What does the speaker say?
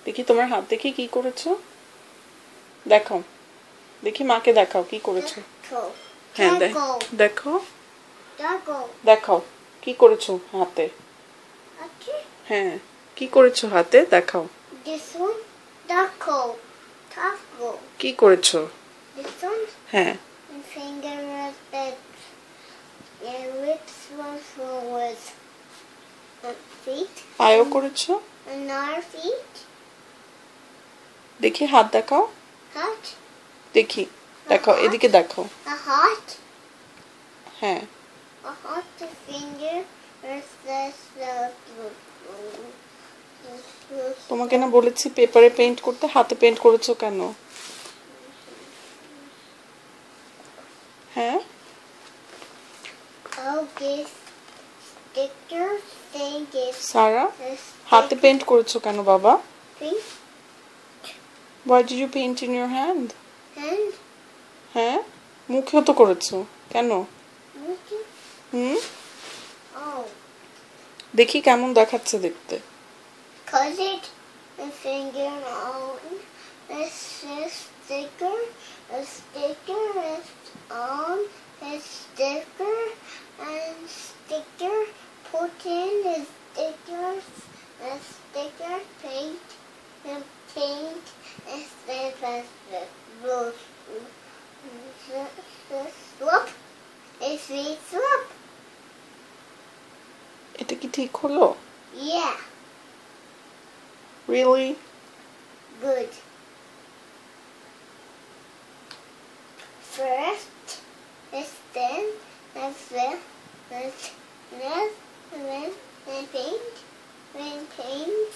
দেখি তোমার হাত দেখি কি করেছো, দেখাও, দেখি মাকে দেখাও কি করেছো। হ্যাঁ দেখো, দেখাও কি করেছো হাতে। হ্যাঁ কি করেছো হাতে দেখাও। কি করেছো। হ্যাঁ পায়ও করেছো। দেখি হাত দেখাও, দেখি দেখাও, এদিকে দেখাও। হ্যাঁ তোমাকে না বলেছি পেপারে পেইন্ট করতে, হাতে পেইন্ট করেছো কেন। হ্যাঁ সারা হাতে পেইন্ট করেছো কেন বাবা। Why did you paint in your hand? হ্যাঁ মুখেও তো করেছো কেন। হুম দেখি কেমন দেখাচ্ছে দেখতে। এটা কি ঠিক হলো। Really? Good. First, let's then, let's then paint. When paint,